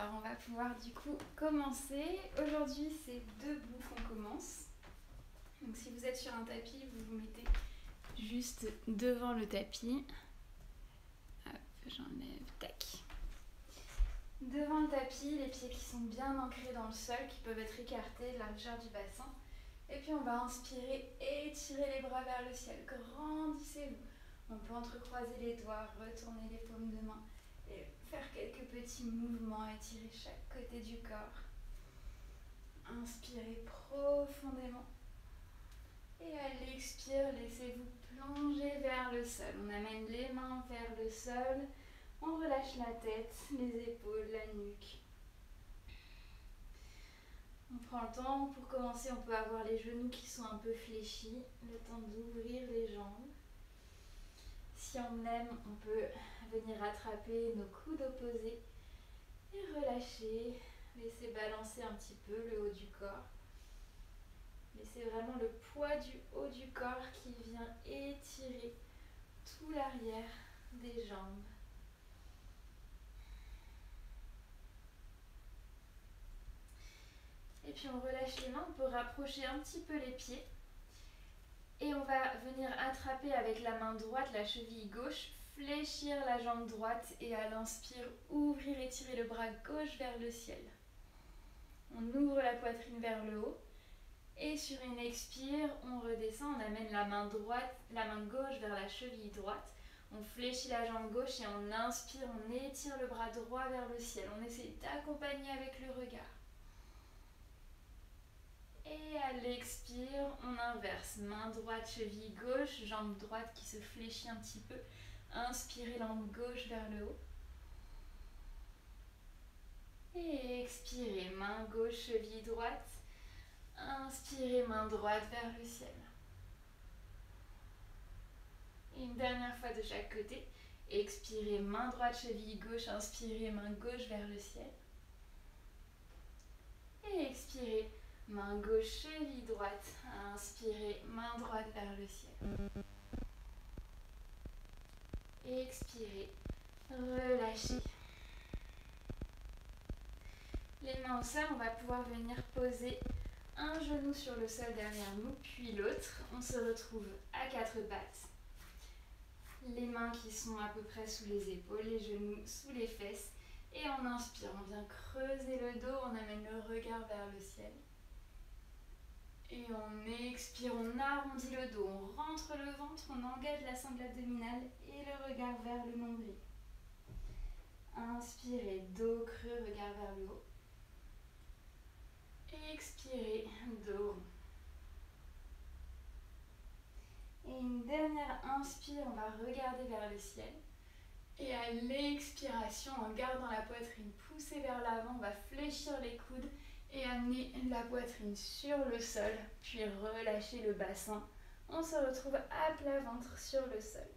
Alors, on va pouvoir du coup commencer. Aujourd'hui, c'est debout qu'on commence. Donc, si vous êtes sur un tapis, vous vous mettez juste devant le tapis. Hop, j'enlève, tac. Devant le tapis, les pieds qui sont bien ancrés dans le sol, qui peuvent être écartés de la largeur du bassin. Et puis, on va inspirer, étirer les bras vers le ciel. Grandissez-vous. On peut entrecroiser les doigts, retourner les paumes de main et faire quelques petits mouvements, étirer chaque côté du corps. Inspirez profondément. Et à l'expire, laissez-vous plonger vers le sol. On amène les mains vers le sol. On relâche la tête, les épaules, la nuque. On prend le temps. Pour commencer, on peut avoir les genoux qui sont un peu fléchis. Le temps d'ouvrir les jambes. Si on aime, on peut venir attraper nos coudes opposés et relâcher. Laissez balancer un petit peu le haut du corps. Laissez vraiment le poids du haut du corps qui vient étirer tout l'arrière des jambes. Et puis on relâche les mains, on peut rapprocher un petit peu les pieds. Et on va venir attraper avec la main droite la cheville gauche, fléchir la jambe droite et à l'inspire, ouvrir et tirer le bras gauche vers le ciel. On ouvre la poitrine vers le haut. Et sur une expire, on redescend, on amène la main gauche vers la cheville droite. On fléchit la jambe gauche et on inspire, on étire le bras droit vers le ciel. On essaie d'accompagner avec le regard. Et à l'expire, on inverse. Main droite, cheville gauche, jambe droite qui se fléchit un petit peu. Inspirez langue gauche vers le haut. Et expirez, main gauche, cheville droite. Inspirez, main droite vers le ciel. Et une dernière fois de chaque côté. Expirez, main droite, cheville gauche. Inspirez, main gauche vers le ciel. Et expirez, main gauche, cheville droite. Inspirez, main droite vers le ciel. Et expirez, relâchez. Les mains au sol, on va pouvoir venir poser un genou sur le sol derrière nous, puis l'autre. On se retrouve à quatre pattes. Les mains qui sont à peu près sous les épaules, les genoux sous les fesses. Et on inspire, on vient creuser le dos, on amène le regard vers le ciel. Et on expire, on arrondit le dos, on rentre le ventre, on engage la sangle abdominale et le regard vers le nombril. Inspirez, dos creux, regard vers le haut. Expirez, dos rond. Et une dernière inspire, on va regarder vers le ciel. Et à l'expiration, en gardant la poitrine poussée vers l'avant, on va fléchir les coudes et amener la poitrine sur le sol, puis relâcher le bassin. On se retrouve à plat ventre sur le sol.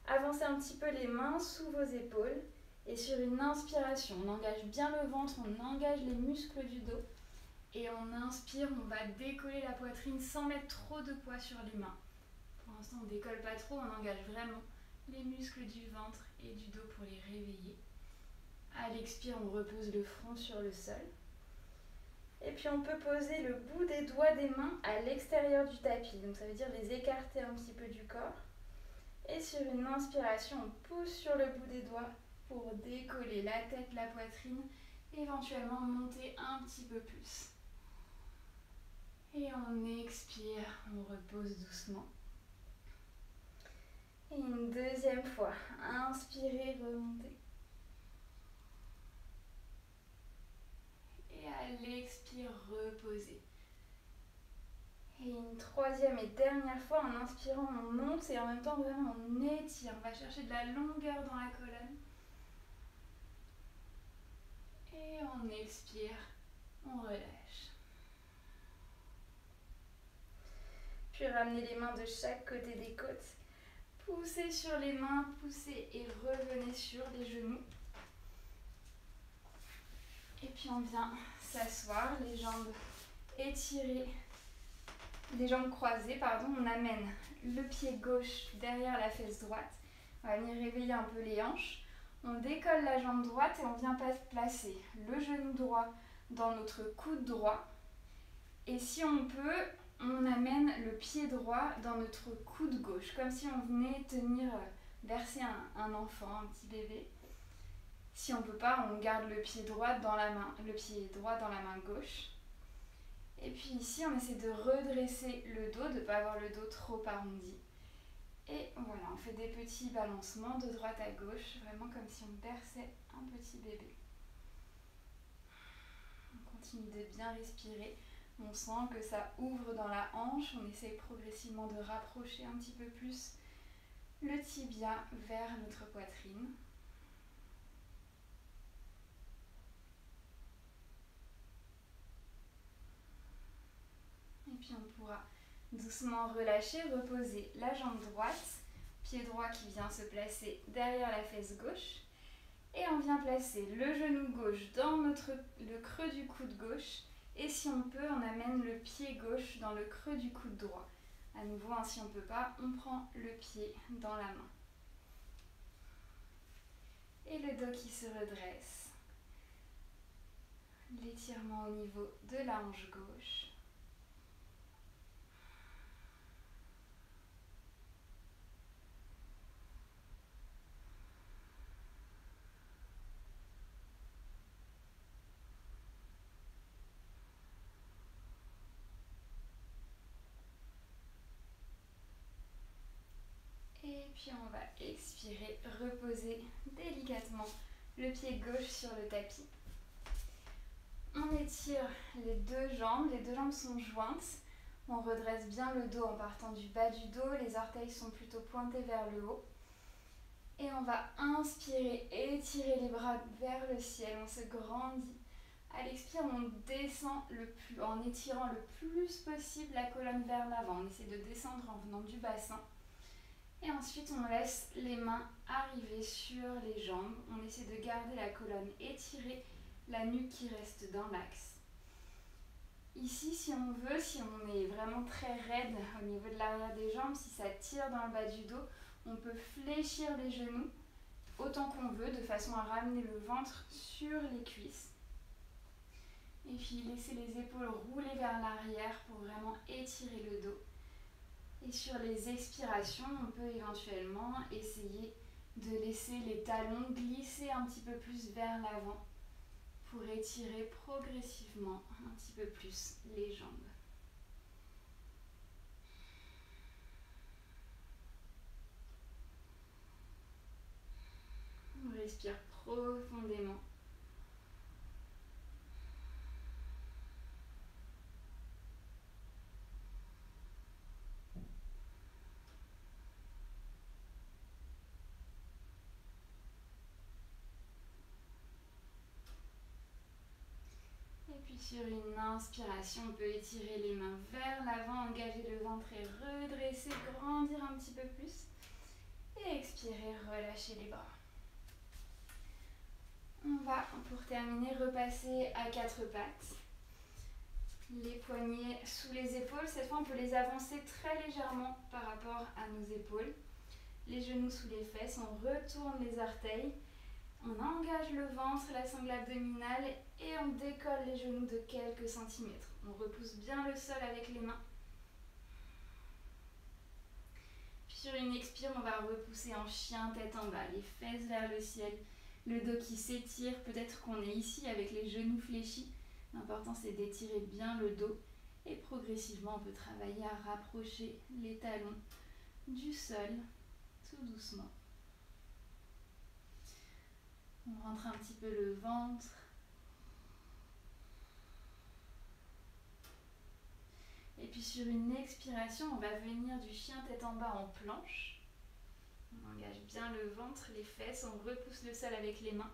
Avancez un petit peu les mains sous vos épaules. Et sur une inspiration, on engage bien le ventre, on engage les muscles du dos. Et on inspire, on va décoller la poitrine sans mettre trop de poids sur les mains. Pour l'instant, on ne décolle pas trop, on engage vraiment les muscles du ventre et du dos pour les réveiller. À l'expire, on repose le front sur le sol. Et puis on peut poser le bout des doigts des mains à l'extérieur du tapis. Donc ça veut dire les écarter un petit peu du corps. Et sur une inspiration, on pousse sur le bout des doigts pour décoller la tête, la poitrine, éventuellement monter un petit peu plus. Et on expire, on repose doucement. Et une deuxième fois, inspirez, remontez. Et à l'expire, reposez. Et une troisième et dernière fois, en inspirant, on monte et en même temps, vraiment, on étire. On va chercher de la longueur dans la colonne. Et on expire, on relâche. Puis ramenez les mains de chaque côté des côtes. Poussez sur les mains, poussez et revenez sur les genoux. Et puis on vient s'asseoir, les jambes étirées, les jambes croisées, on amène le pied gauche derrière la fesse droite. On va venir réveiller un peu les hanches. On décolle la jambe droite et on vient placer le genou droit dans notre coude droit. Et si on peut, on amène le pied droit dans notre coude gauche, comme si on venait tenir, verser un enfant, un petit bébé. Si on ne peut pas, on garde le pied droit dans la main gauche. Et puis ici, on essaie de redresser le dos, de ne pas avoir le dos trop arrondi. Et voilà, on fait des petits balancements de droite à gauche, vraiment comme si on berçait un petit bébé. On continue de bien respirer. On sent que ça ouvre dans la hanche. On essaie progressivement de rapprocher un petit peu plus le tibia vers notre poitrine. Et puis on pourra doucement relâcher, reposer la jambe droite, pied droit qui vient se placer derrière la fesse gauche. Et on vient placer le genou gauche dans le creux du coude gauche. Et si on peut, on amène le pied gauche dans le creux du coude droit. À nouveau, hein, si on ne peut pas, on prend le pied dans la main. Et le dos qui se redresse. L'étirement au niveau de la hanche gauche. Et puis on va expirer, reposer délicatement le pied gauche sur le tapis. On étire les deux jambes sont jointes. On redresse bien le dos en partant du bas du dos, les orteils sont plutôt pointés vers le haut. Et on va inspirer, étirer les bras vers le ciel, on se grandit. À l'expire, on descend en étirant le plus possible la colonne vers l'avant. On essaie de descendre en venant du bassin. Et ensuite, on laisse les mains arriver sur les jambes. On essaie de garder la colonne étirée, la nuque qui reste dans l'axe. Ici, si on veut, si on est vraiment très raide au niveau de l'arrière des jambes, si ça tire dans le bas du dos, on peut fléchir les genoux autant qu'on veut, de façon à ramener le ventre sur les cuisses. Et puis laisser les épaules rouler vers l'arrière pour vraiment étirer le dos. Et sur les expirations, on peut éventuellement essayer de laisser les talons glisser un petit peu plus vers l'avant pour étirer progressivement un petit peu plus les jambes. On respire profondément. Et puis sur une inspiration, on peut étirer les mains vers l'avant, engager le ventre et redresser, grandir un petit peu plus. Et expirer, relâcher les bras. On va, pour terminer, repasser à quatre pattes. Les poignets sous les épaules. Cette fois, on peut les avancer très légèrement par rapport à nos épaules. Les genoux sous les fesses, on retourne les orteils. On engage le ventre, la sangle abdominale et on décolle les genoux de quelques centimètres. On repousse bien le sol avec les mains. Puis sur une expire, on va repousser en chien tête en bas, les fesses vers le ciel, le dos qui s'étire. Peut-être qu'on est ici avec les genoux fléchis. L'important c'est d'étirer bien le dos et progressivement on peut travailler à rapprocher les talons du sol tout doucement. On rentre un petit peu le ventre. Et puis sur une expiration, on va venir du chien tête en bas en planche. On engage bien le ventre, les fesses, on repousse le sol avec les mains.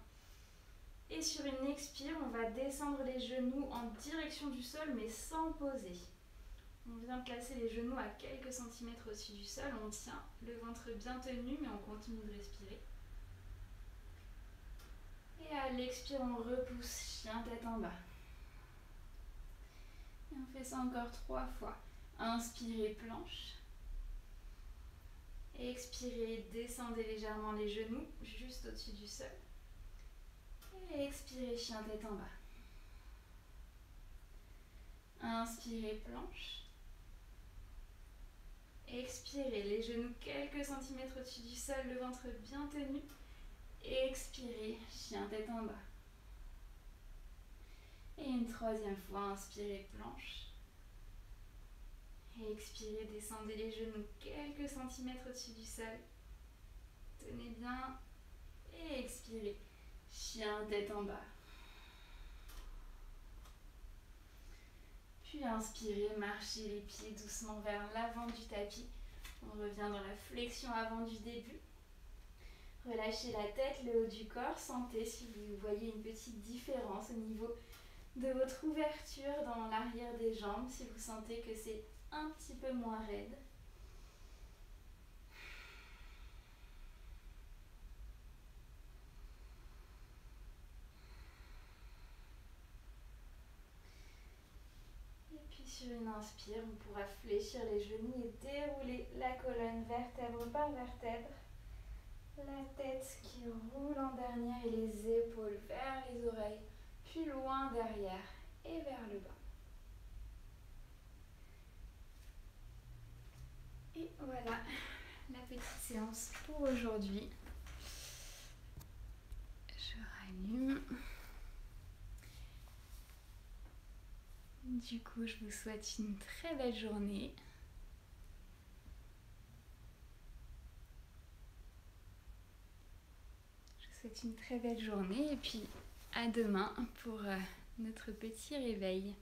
Et sur une expire, on va descendre les genoux en direction du sol mais sans poser. On vient placer les genoux à quelques centimètres au-dessus du sol, on tient le ventre bien tenu mais on continue de respirer. Et à l'expire, on repousse, chien tête en bas. Et on fait ça encore 3 fois. Inspirez, planche. Expirez, descendez légèrement les genoux juste au-dessus du sol. Et expirez, chien tête en bas. Inspirez, planche. Expirez, les genoux quelques centimètres au-dessus du sol, le ventre bien tenu. Expirez, chien tête en bas. Et une troisième fois, inspirez, planche. Et expirez, descendez les genoux quelques centimètres au-dessus du sol. Tenez bien. Et expirez, chien tête en bas. Puis inspirez, marchez les pieds doucement vers l'avant du tapis. On revient dans la flexion avant du début. Relâchez la tête, le haut du corps. Sentez si vous voyez une petite différence au niveau de votre ouverture dans l'arrière des jambes. Si vous sentez que c'est un petit peu moins raide. Et puis sur une inspire, on pourra fléchir les genoux et dérouler la colonne vertèbre par vertèbre. La tête qui roule en dernière et les épaules vers les oreilles, puis loin derrière et vers le bas. Et voilà la petite séance pour aujourd'hui. Je rallume. Du coup, je vous souhaite une très belle journée. Je vous souhaite une très belle journée et puis à demain pour notre petit réveil.